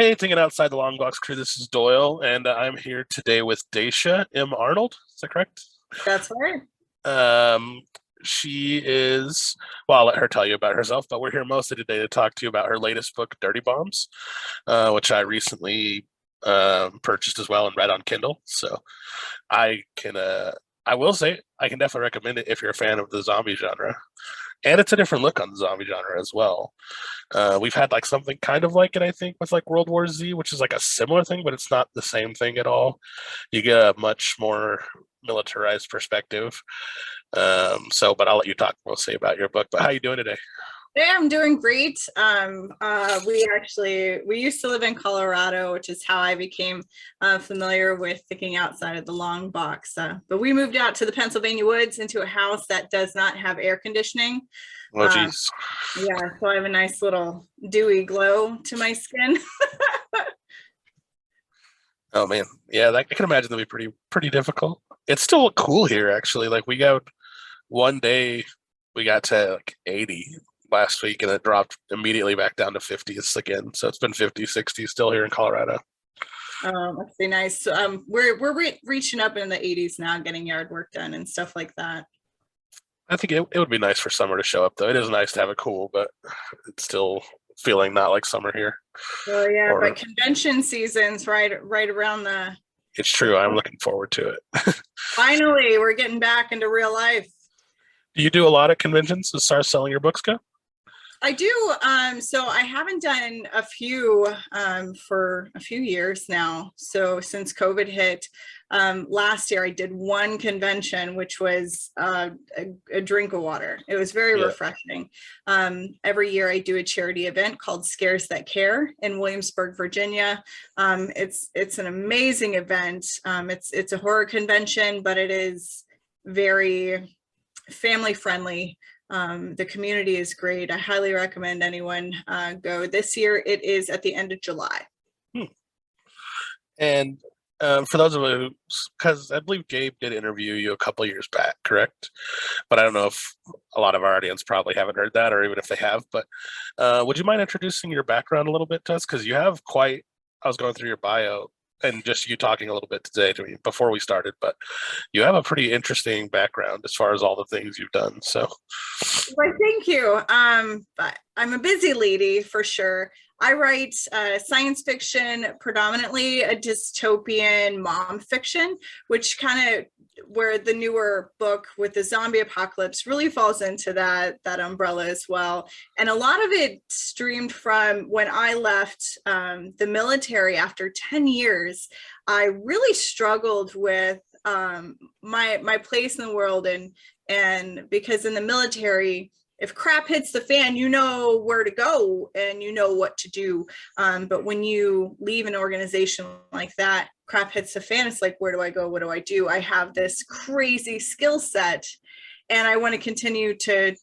Hey, thinking outside the Longbox crew, this is Doyle, and I'm here today with Dacia M. Arnold. Is that correct? That's right. Um, she is, well, I'll let her tell you about herself, but we're here mostly today to talk to you about her latest book, Dirty Bombs, which I recently purchased as well and read on Kindle. So I can, I will say, I can definitely recommend it if you're a fan of the zombie genre. And it's a different look on the zombie genre as well. We've had like something kind of like it, I think, with like World War Z, which is like a similar thing, but it's not the same thing at all. You get a much more militarized perspective. But I'll let you talk mostly about your book. But how you doing today? Yeah, I'm doing great. We used to live in Colorado, which is how I became familiar with thinking outside of the long box. But we moved out to the Pennsylvania woods into a house that does not have air conditioning. Oh, Uh, geez. yeah, so I have a nice little dewy glow to my skin. Oh man, yeah, I can imagine that'd be pretty difficult. It's still cool here, actually. Like we got one day, we got to like 80 last week, and it dropped immediately back down to 50s again. So it's been 50, 60 still here in Colorado. Must be nice. We're reaching up in the 80s now, getting yard work done and stuff like that. I think it would be nice for summer to show up, though. It is nice to have it cool, but it's still feeling not like summer here. Well, yeah, but Or convention season's right around it's the true. I'm looking forward to it. finally we're getting back into real life. Do you do a lot of conventions as far as selling your books go? I do. So I haven't done a few for a few years now. So since COVID hit, last year I did one convention, which was a drink of water. It was very Yeah. refreshing. Every year I do a charity event called Scares That Care in Williamsburg, Virginia. It's an amazing event. It's a horror convention, but it is very family friendly. The community is great. I highly recommend anyone go. This year it is at the end of July. Hmm. And for those of you, because I believe Gabe did interview you a couple years back, correct? But I don't know if a lot of our audience probably haven't heard that, or even if they have. But would you mind introducing your background a little bit to us? Because you have quite. I was going through your bio and just you talking a little bit today to me before we started, but you have a pretty interesting background as far as all the things you've done. So, Well, thank you. But I'm a busy lady for sure. I write science fiction, predominantly a dystopian mom fiction, which kind of where the newer book with the zombie apocalypse really falls into that umbrella as well. And a lot of it streamed from when I left the military after 10 years. I really struggled with my place in the world, and because in the military, if crap hits the fan, you know where to go and you know what to do. But when you leave an organization like that, crap hits the fan, it's like, where do I go? What do I do? I have this crazy skill set and I want to continue to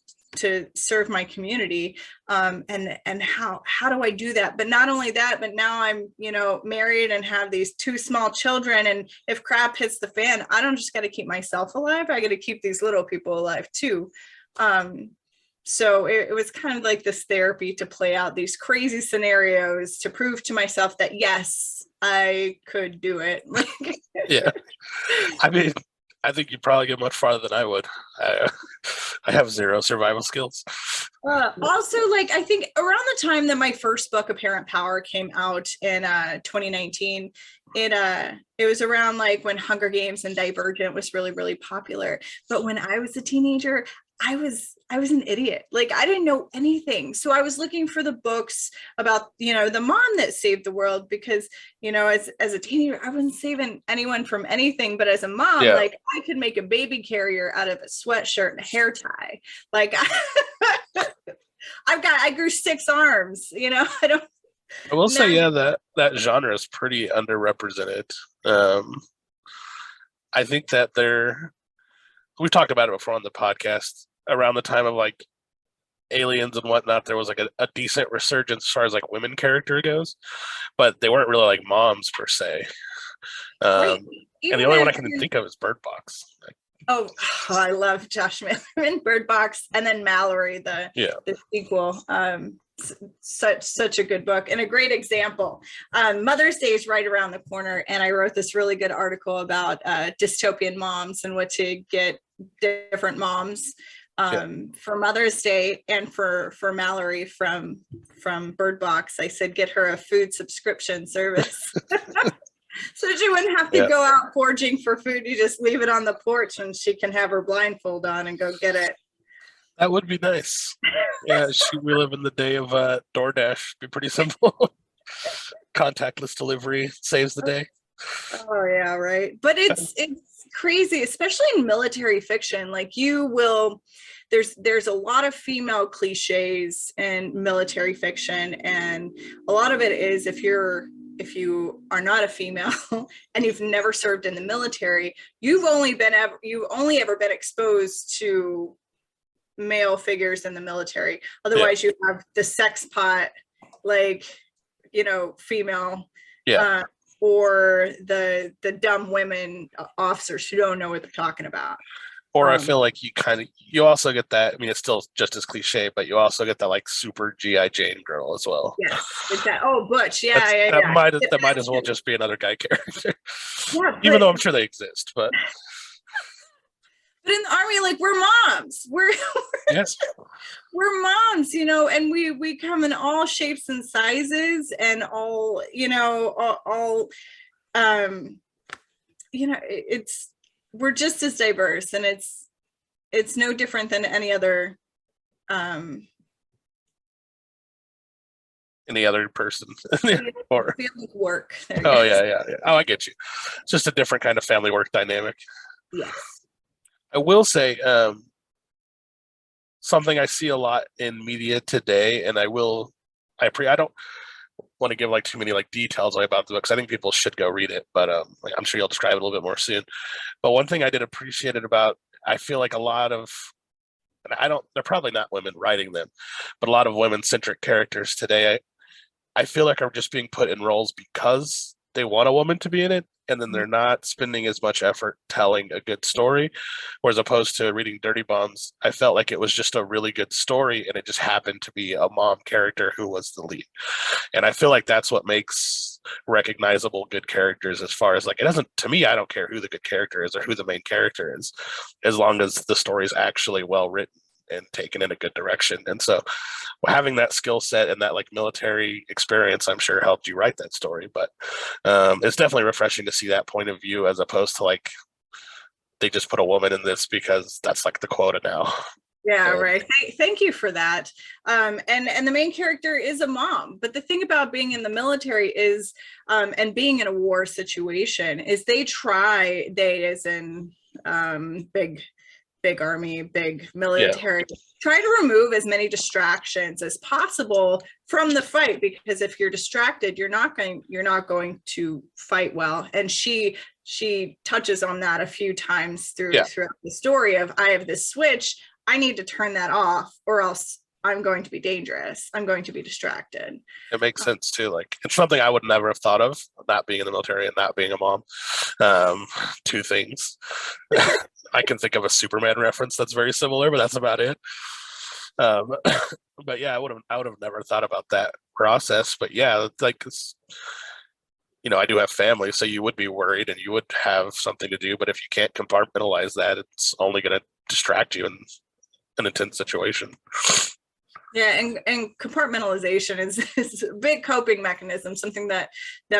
serve my community. And how do I do that? But not only that, but now I'm, married and have these two small children. And if crap hits the fan, I don't just got to keep myself alive. I got to keep these little people alive too. So it was kind of like this therapy to play out these crazy scenarios to prove to myself that yes, I could do it. yeah, I mean, I think you'd probably get much farther than I would. I, I have zero survival skills. Also, like I think around the time that my first book, Apparent Power, came out in 2019, it was around like when Hunger Games and Divergent was really, really popular. But when I was a teenager, I was an idiot. Like I didn't know anything. So I was looking for the books about, the mom that saved the world because, as a teenager, I wasn't saving anyone from anything. But as a mom, Yeah, like I could make a baby carrier out of a sweatshirt and a hair tie. Like I grew 6 arms, I don't I will say, know. yeah, that genre is pretty underrepresented. Um, I think that we've talked about it before on the podcast. Around the time of like aliens and whatnot, there was like a decent resurgence as far as like women character goes, but they weren't really like moms per se. Right. And the Even only one as I can think of is Bird Box. Like, oh, I love Josh Smith and Bird Box, and then Mallory, yeah, the sequel. such a good book and a great example. Mother's Day is right around the corner, and I wrote this really good article about dystopian moms and what to get different moms for Mother's Day. And for Mallory from Bird Box, I said get her a food subscription service. So she wouldn't have to go out foraging for food. You just leave it on the porch and she can have her blindfold on and go get it. That would be nice. Yeah, we live in the day of DoorDash. Be pretty simple. Contactless delivery saves the day. Oh yeah, right. But it's crazy, especially in military fiction. Like there's a lot of female cliches in military fiction, and a lot of it is if you are not a female and you've never served in the military, you've only ever been exposed to male figures in the military. Otherwise, you have the sex pot, like, female, or the dumb women officers who don't know what they're talking about. Or I feel like you also get that. I mean, it's still just as cliche, but you also get that like super G.I. Jane girl as well. Yes, Butch. That might as well just be another guy character. Yeah, even though I'm sure they exist, but in the Army, like, we're moms. Yes, we're moms, and we come in all shapes and sizes and all, we're just as diverse, and it's no different than any other person or work. Oh yeah. Oh, I get you. It's just a different kind of family work dynamic. Yes. I will say something I see a lot in media today, and I don't want to give like too many like details about the book because I think people should go read it, but I'm sure you'll describe it a little bit more soon. But one thing I did appreciate it about, I feel like a lot of, and they're probably not women writing them, but a lot of women-centric characters today, I feel like are just being put in roles because they want a woman to be in it, and then they're not spending as much effort telling a good story. Whereas opposed to reading Dirty Bombs, I felt like it was just a really good story, and it just happened to be a mom character who was the lead. And I feel like that's what makes recognizable good characters, as far as like, it doesn't, to me, I don't care who the good character is or who the main character is, as long as the story is actually well written and taken in a good direction. And so having that skill set and that like military experience, I'm sure helped you write that story. But it's definitely refreshing to see that point of view, as opposed to like they just put a woman in this because that's like the quota now. Yeah, right. Thank you for that. And the main character is a mom. But the thing about being in the military is, and being in a war situation, is they as in big army, big military, try to remove as many distractions as possible from the fight, because if you're distracted, you're not going to fight well. And she touches on that a few times throughout the story of, I have this switch, I need to turn that off, or else I'm going to be dangerous. I'm going to be distracted. It makes sense too. Like, it's something I would never have thought of, not being in the military and not being a mom. Two things. I can think of a Superman reference that's very similar, but that's about it. But yeah, I would have never thought about that process. But yeah, like, I do have family, so you would be worried and you would have something to do. But if you can't compartmentalize that, it's only going to distract you in an intense situation. Yeah, and compartmentalization is a big coping mechanism, something that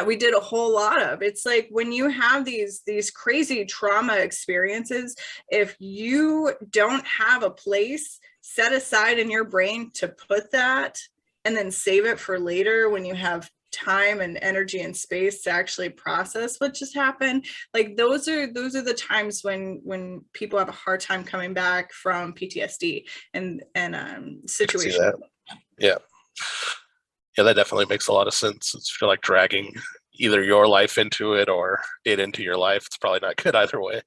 we did a whole lot of. It's like when you have these crazy trauma experiences, if you don't have a place set aside in your brain to put that and then save it for later when you have time and energy and space to actually process what just happened, like those are the times when people have a hard time coming back from PTSD and situation. Yeah, that definitely makes a lot of sense. It's feel like dragging either your life into it or it into your life. It's probably not good either way.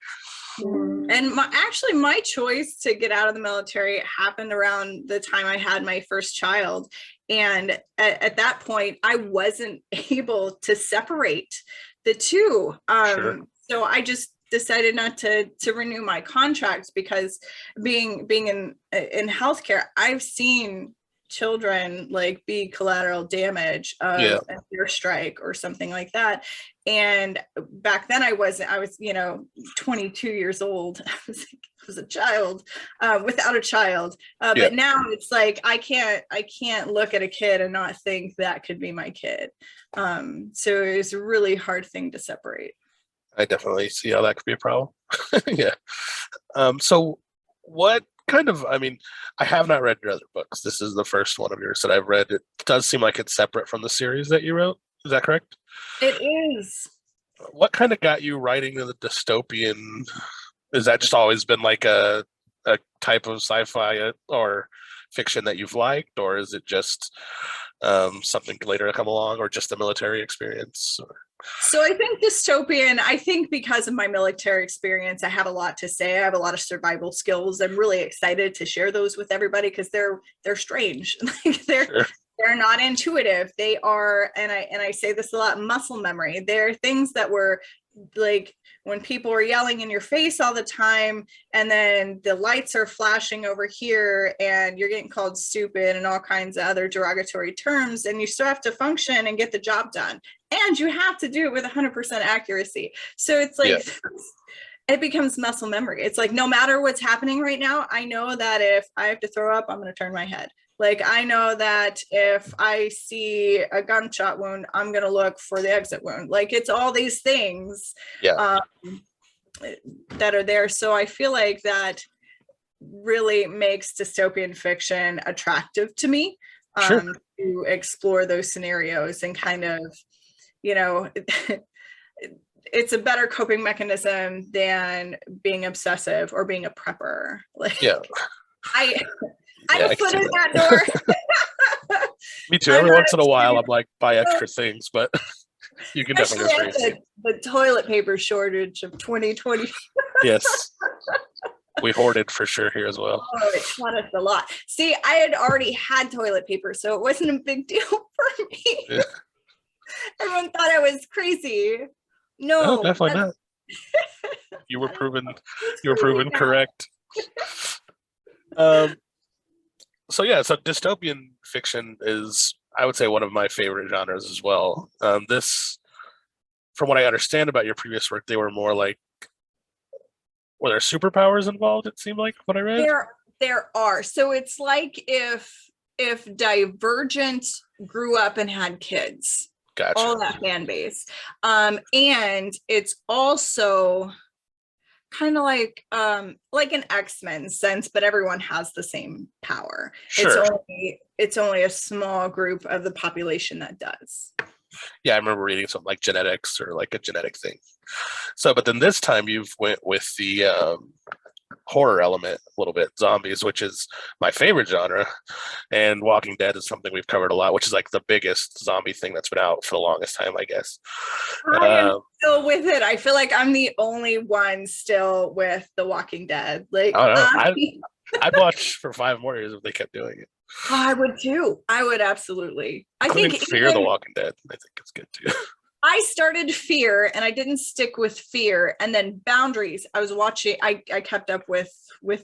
And my choice to get out of the military happened around the time I had my first child. And at that point, I wasn't able to separate the two. So I just decided not to renew my contract, because being in healthcare, I've seen children like be collateral damage Yeah. of an airstrike or something like that. And back then I was 22 years old. I was a child without a child. Yeah. But now it's like I can't look at a kid and not think that could be my kid. So it's a really hard thing to separate. I definitely see how that could be a problem. Yeah. So what kind of, I mean, I have not read your other books. This is the first one of yours that I've read. It does seem like it's separate from the series that you wrote. Is that correct? It is. What kind of got you writing the dystopian? Is that just always been like a type of sci-fi or fiction that you've liked, or is it just something later to come along, or just a military experience? So I think dystopian, I think because of my military experience, I have a lot to say. I have a lot of survival skills. I'm really excited to share those with everybody because they're strange. Like they're not intuitive. They are, and I say this a lot, muscle memory. They're things that were like when people are yelling in your face all the time, and then the lights are flashing over here and you're getting called stupid and all kinds of other derogatory terms, and you still have to function and get the job done. And you have to do it with 100% accuracy. So it's like, it becomes muscle memory. It's like, no matter what's happening right now, I know that if I have to throw up, I'm going to turn my head. Like, I know that if I see a gunshot wound, I'm going to look for the exit wound. Like, it's all these things that are there. So I feel like that really makes dystopian fiction attractive to me, to explore those scenarios and kind of, it's a better coping mechanism than being obsessive or being a prepper. Like, I have a foot in that door. Me too. Every once in a while, I'm like, buy extra things, but you can definitely appreciate the toilet paper shortage of 2020. Yes. We hoarded for sure here as well. Oh, it taught us a lot. See, I had already had toilet paper, so it wasn't a big deal for me. Yeah. Everyone thought I was crazy. No, definitely not. You were proven correct. So dystopian fiction is, I would say, one of my favorite genres as well. This, from what I understand about your previous work, they were more like, were there superpowers involved? It seemed like what I read. There are. So it's like if Divergent grew up and had kids. Gotcha. All that fan base. And it's also kind of like an X-Men sense, but everyone has the same power. Sure. It's only a small group of the population that does. Yeah, I remember reading something like genetics or like a genetic thing. So, but then this time you've went with the horror element a little bit, zombies, which is my favorite genre, and Walking Dead is something we've covered a lot, which is like the biggest zombie thing that's been out for the longest time, I guess. I am still with it. I feel like I'm the only one still with The Walking Dead. Like, I'd watch for 5 more years if they kept doing it. I would too. I would absolutely. I think Fear the Walking Dead, I think it's good too. I started Fear and I didn't stick with Fear, and then Boundaries I was watching. I kept up with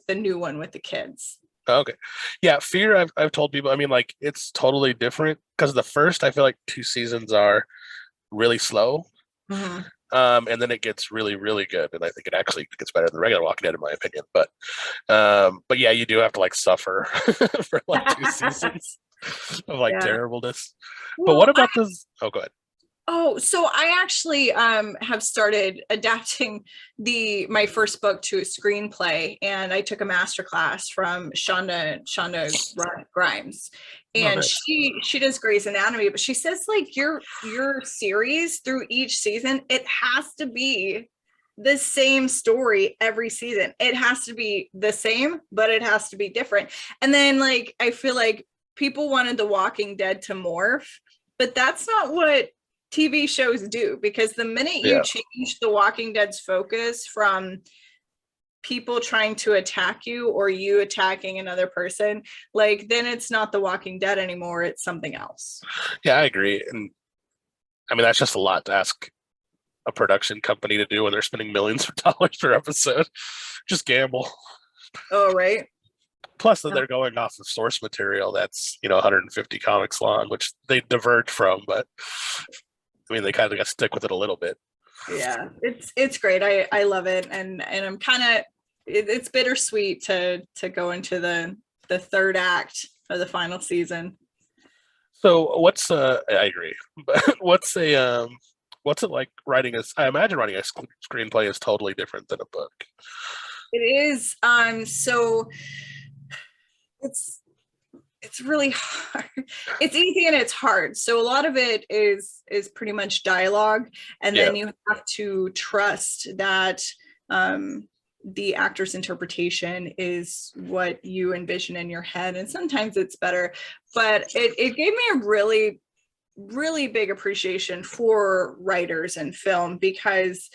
the new one with the kids. Okay. Yeah, Fear, I've told people, I mean, like, it's totally different because the first, I feel like 2 seasons are really slow. Mm-hmm. And then it gets really, really good. And I think it actually gets better than the regular Walking Dead, in my opinion. But yeah, you do have to like suffer for like 2 seasons of like terribleness. Well, but what about this? Oh, go ahead. Oh, so I actually have started adapting my first book to a screenplay, and I took a master class from Shonda Grimes, and she does Grey's Anatomy, but she says like your series through each season, it has to be the same story every season. It has to be the same, but it has to be different. And then like I feel like people wanted The Walking Dead to morph, but that's not what TV shows do, because the minute you change The Walking Dead's focus from people trying to attack you or you attacking another person, like then it's not The Walking Dead anymore, it's something else. Yeah, I agree. And I mean, that's just a lot to ask a production company to do when they're spending millions of dollars per episode. Just gamble. Oh, right. Plus that they're going off of source material that's 150 comics long, which they diverge from, but I mean they kind of got to stick with it a little bit. Yeah, it's great. I love it, and I'm kind of it's bittersweet to go into the third act of the final season. So what's I agree, but what's it like writing I imagine writing a screenplay is totally different than a book. It is so it's it's really hard. It's easy and it's hard. So a lot of it is pretty much dialogue, and Yeah, then you have to trust that the actor's interpretation is what you envision in your head. And sometimes it's better, but it gave me a really big appreciation for writers and film, because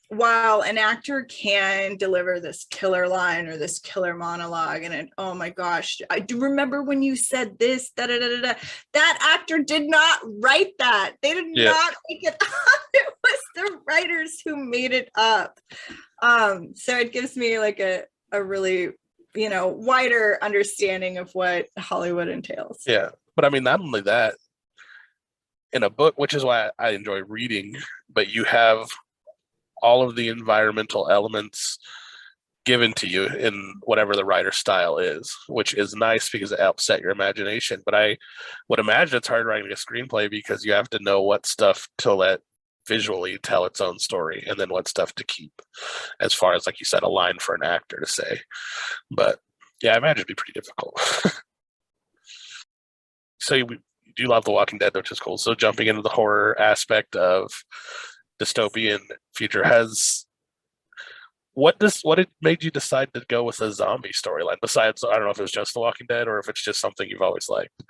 while an actor can deliver this killer line or this killer monologue, and oh my gosh, I do remember when you said this, da, da, da, da, da, that actor did not write that. They did yeah, not make it up. It was the writers who made it up. So it gives me like a really, wider understanding of what Hollywood entails. yeah. But I mean, not only that, in a book, which is why I enjoy reading, but you have all of the environmental elements given to you in whatever the writer's style is, which is nice because it helps set your imagination. But I would imagine it's hard writing a screenplay because you have to know what stuff to let visually tell its own story and then what stuff to keep as far as, like you said, a line for an actor to say. But yeah, I imagine it'd be pretty difficult. So you do love The Walking Dead, which is cool. So jumping into the horror aspect of dystopian future, what it made you decide to go with a zombie storyline? Besides, I don't know if it was just The Walking Dead or if it's just something you've always liked.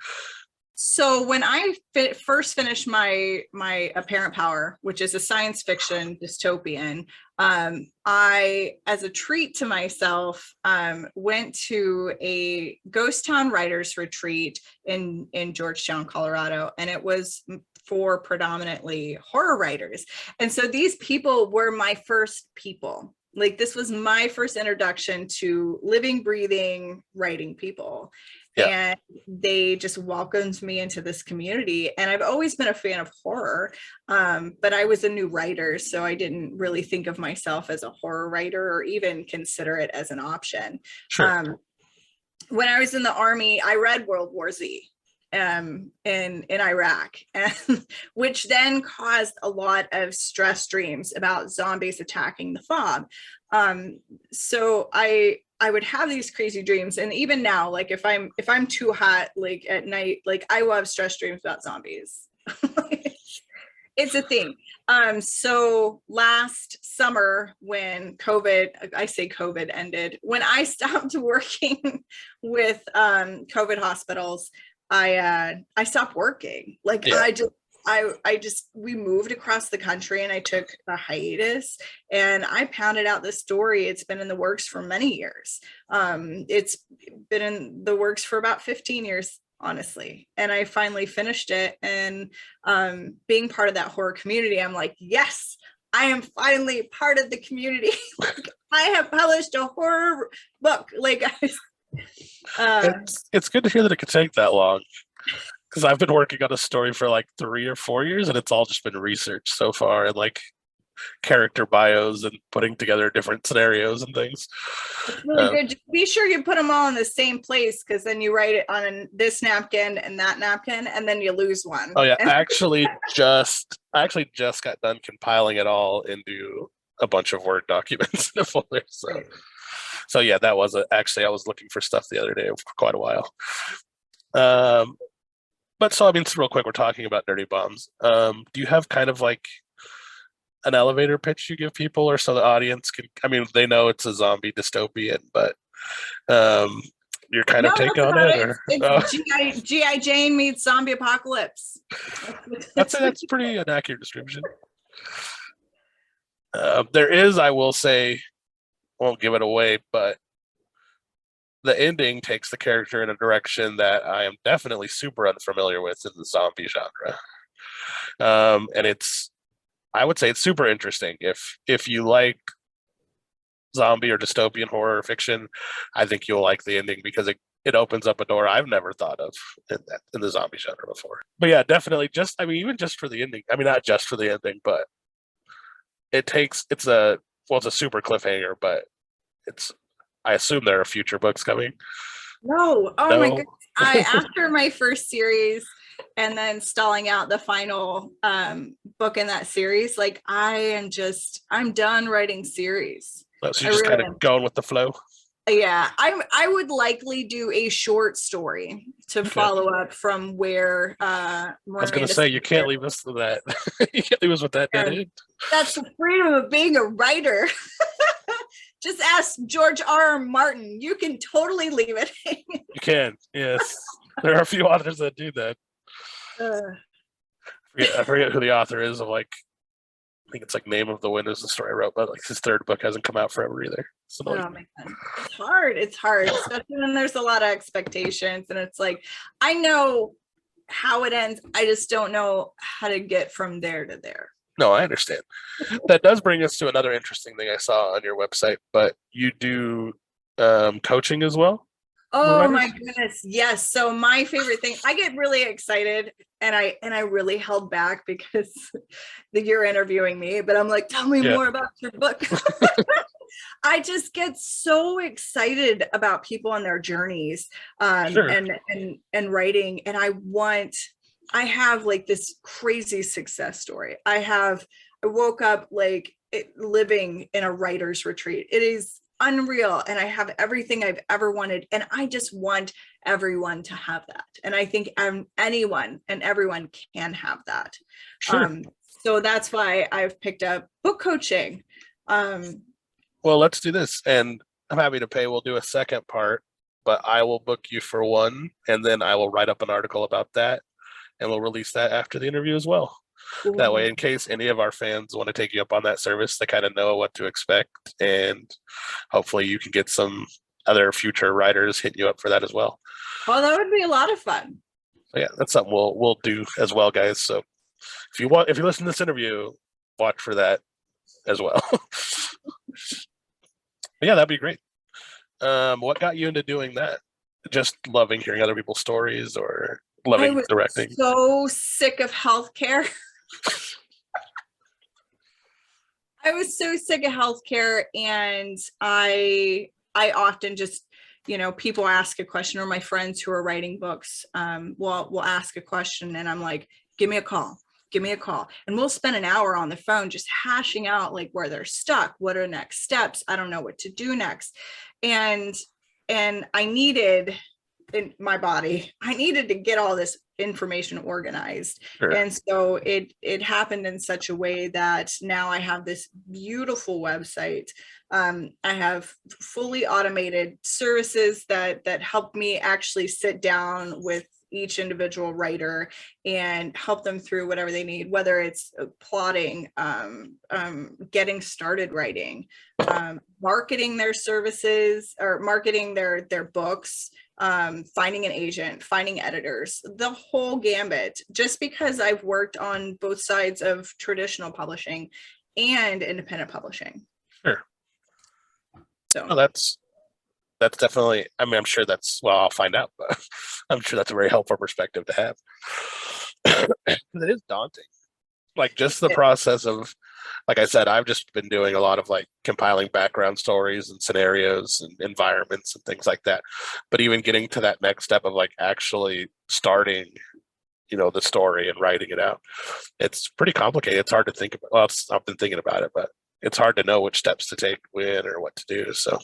So when I first finished my Apparent Power, which is a science fiction dystopian, I, as a treat to myself, went to a ghost town writers retreat in Georgetown, Colorado, and it was for predominantly horror writers. And so these people were my first people. Like, this was my first introduction to living, breathing, writing people. Yeah, And they just welcomed me into this community. And I've always been a fan of horror, but I was a new writer, so I didn't really think of myself as a horror writer or even consider it as an option. sure. When I was in the Army, I read World War Z in Iraq, and which then caused a lot of stress dreams about zombies attacking the fob. So I would have these crazy dreams, and even now, like if I'm too hot, like at night, like I will have stress dreams about zombies. It's a thing. So last summer when COVID ended, when I stopped working with COVID hospitals, I stopped working. Like, Yeah, I just we moved across the country, and I took a hiatus, and I pounded out this story. It's been in the works for many years. It's been in the works for about 15 years, honestly. And I finally finished it. And being part of that horror community, I'm like, yes, I am finally part of the community. Like, I have published a horror book. Like, it's good to hear that it could take that long because I've been working on a story for like 3 or 4 years and it's all just been research so far and like character bios and putting together different scenarios and things. it's really good. Just be sure you put them all in the same place, because then you write it on this napkin and that napkin, and then you lose one. Oh yeah, I actually just got done compiling it all into a bunch of Word documents in a folder. So yeah, that was actually I was looking for stuff the other day for quite a while. Um, but so I mean, real quick, we're talking about Dirty Bombs. Do you have kind of like an elevator pitch you give people, or so the audience can? I mean, they know it's a zombie dystopian, but um, your kind No, of take that's on about it, it. or It's GI Jane meets zombie apocalypse. that's pretty an accurate description. There is, I will say, won't give it away, but the ending takes the character in a direction that I am definitely super unfamiliar with in the zombie genre. And I would say it's super interesting if you like zombie or dystopian horror fiction, I think you'll like the ending because it opens up a door I've never thought of in the zombie genre before. But yeah, definitely. Just I mean, even just for the ending. I mean, not just for the ending, but it's a it's a super cliffhanger. But it's I assume there are future books coming. No, oh my goodness. No, After my first series and then stalling out the final book in that series, like I'm done writing series. so I you're just kind really of am. going with the flow. Yeah, I would likely do a short story to Okay. follow up from where I was gonna Miranda say you can't Sinclair. leave us with that. You can't leave us with that dead And end. that's the freedom of being a writer. Just ask George R. R. Martin. You can totally leave it. You can, yes. There are a few authors that do that. I forget who the author is of like I think it's like Name of the Wind is the story I wrote, but like his third book hasn't come out forever either. So Oh man, it's hard. It's hard, especially when there's a lot of expectations, and it's like I know how it ends. I just don't know how to get from there to there. no, I understand. That does bring us to another interesting thing I saw on your website, but you do coaching as well for Oh my writers? goodness, yes. So my favorite thing, I get really excited, and I really held back because you're interviewing me, but I'm like, tell me Yeah, more about your book. I just get so excited about people and their journeys, sure. and writing. And I have like this crazy success story. I woke up like living in a writer's retreat. It is unreal. And I have everything I've ever wanted. And I just want everyone to have that. And I think anyone and everyone can have that. Sure. Um, so that's why I've picked up book coaching. Um, Well, let's do this. And I'm happy to pay. We'll do a second part, but I will book you for one, and then I will write up an article about that, and we'll release that after the interview as well. That way, in case any of our fans want to take you up on that service, they kind of know what to expect, and hopefully you can get some other future writers hitting you up for that as well. well, that would be a lot of fun. So yeah, that's something we'll do as well, guys. So if you listen to this interview, watch for that as well. But yeah, that'd be great. What got you into doing that? Just loving hearing other people's stories or I loving was directing? so sick of healthcare. I was so sick of healthcare, and I often just, people ask a question, or my friends who are writing books will ask a question, and I'm like, give me a call. Give me a call. And we'll spend an hour on the phone just hashing out like where they're stuck, what are next steps. I don't know what to do next. And I needed in my body, I needed to get all this information organized. Sure. And so it happened in such a way that now I have this beautiful website. I have fully automated services that help me actually sit down with each individual writer and help them through whatever they need, whether it's plotting, getting started writing, marketing their services or marketing their books, finding an agent, finding editors, the whole gambit, just because I've worked on both sides of traditional publishing and independent publishing. Sure. So Well, that's definitely, I mean, I'm sure that's, well, I'll find out, but I'm sure that's a very helpful perspective to have. It is daunting. Like just the process of, like I said, I've just been doing a lot of like compiling background stories and scenarios and environments and things like that. But even getting to that next step of like actually starting, the story and writing it out, it's pretty complicated. It's hard to think about. Well, I've been thinking about it, but it's hard to know which steps to take when or what to do. So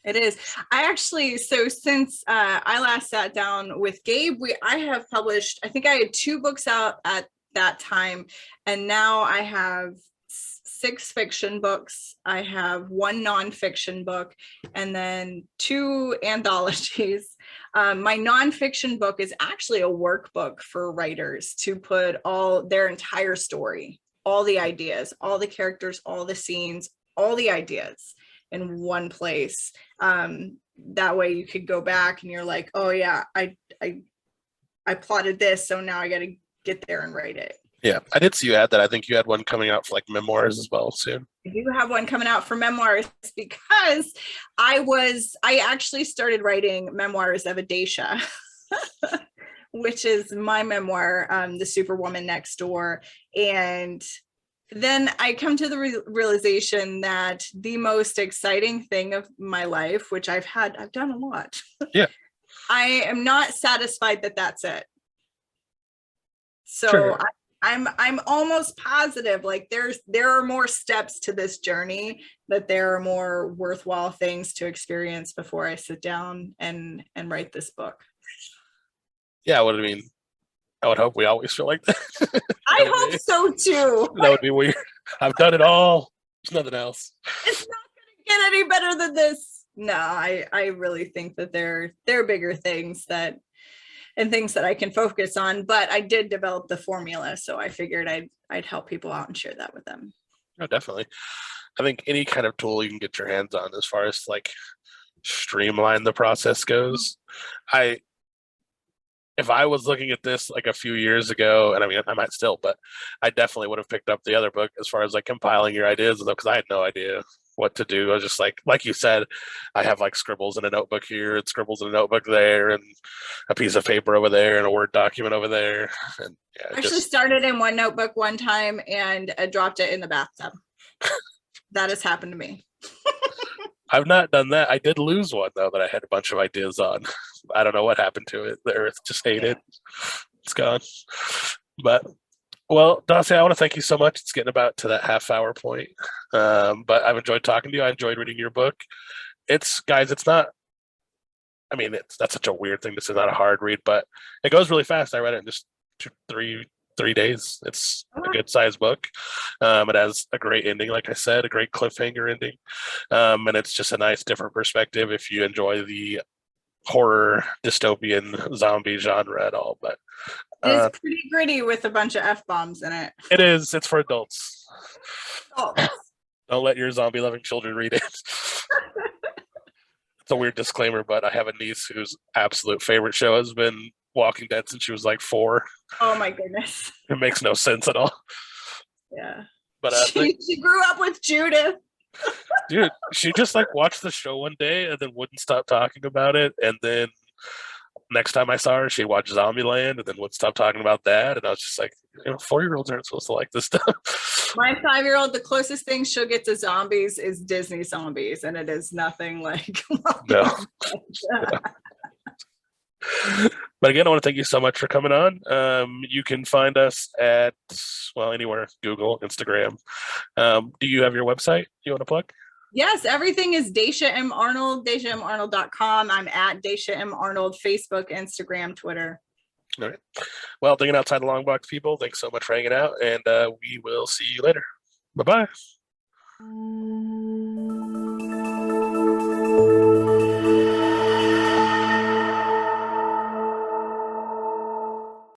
it is. I actually, so since I last sat down with Gabe, I have published, I think I had 2 books out at that time, and now I have 6 fiction books. I have 1 nonfiction book, and then 2 anthologies. My nonfiction book is actually a workbook for writers to put all their entire story, all the ideas, all the characters, all the scenes, all the ideas in one place. That way you could go back and you're like, oh yeah, I plotted this, so now I got to get there and write it. Yeah, I did see you had that. I think you had one coming out for like memoirs as well soon. I do have one coming out for memoirs because I actually started writing memoirs of a Dacia, which is my memoir, The Superwoman Next Door. And then I come to the realization that the most exciting thing of my life, which I've done a lot. Yeah. I am not satisfied that that's it. So Sure. I'm almost positive like there are more steps to this journey, that there are more worthwhile things to experience before I sit down and write this book. Yeah, what I mean, I would hope we always feel like that. I hope so too. That would be weird. I've done it all. There's nothing else. It's not going to get any better than this. No, I really think that there are bigger things that I can focus on, but I did develop the formula, so I figured I'd help people out and share that with them. Oh, definitely. I think any kind of tool you can get your hands on as far as like streamline the process goes. If I was looking at this like a few years ago, and I mean I might still, but I definitely would have picked up the other book as far as like compiling your ideas, because I had no idea what to do. I was just like you said, I have like scribbles in a notebook here and scribbles in a notebook there and a piece of paper over there and a Word document over there. And yeah, I actually started in one notebook one time and dropped it in the bathtub. That has happened to me. I've not done that. I did lose one though that I had a bunch of ideas on. I don't know what happened to it. The earth just ate it. It's gone. But well, Dacia, I want to thank you so much. It's getting about to that half-hour point. But I've enjoyed talking to you. I enjoyed reading your book. It's not, I mean, that's such a weird thing to say, not a hard read, but it goes really fast. I read it in just 3 days. It's a good sized book. It has a great ending, like I said, a great cliffhanger ending. And it's just a nice different perspective if you enjoy the horror dystopian zombie genre at all. But it's pretty gritty with a bunch of F-bombs in it. It is. It's for adults. Oh. Don't let your zombie loving children read it. It's a weird disclaimer, but I have a niece whose absolute favorite show has been Walking Dead since she was like 4. Oh my goodness. It makes no sense at all. Yeah. But she grew up with Judith. Dude, she just like watched the show one day and then wouldn't stop talking about it. And then next time I saw her, she watched Zombieland and then wouldn't stop talking about that. And I was just like, 4-year-olds aren't supposed to like this stuff. My 5-year-old, the closest thing she'll get to zombies is Disney zombies, and it is nothing like. No. But again, I want to thank you so much for coming on. You can find us at, anywhere, Google, Instagram. Do you have your website you want to plug? Yes, everything is Dacia M. Arnold, daciamarnold.com. I'm at Dacia M. Arnold, Facebook, Instagram, Twitter. All right. Well, thinking outside the Longbox people, thanks so much for hanging out, and we will see you later. Bye-bye.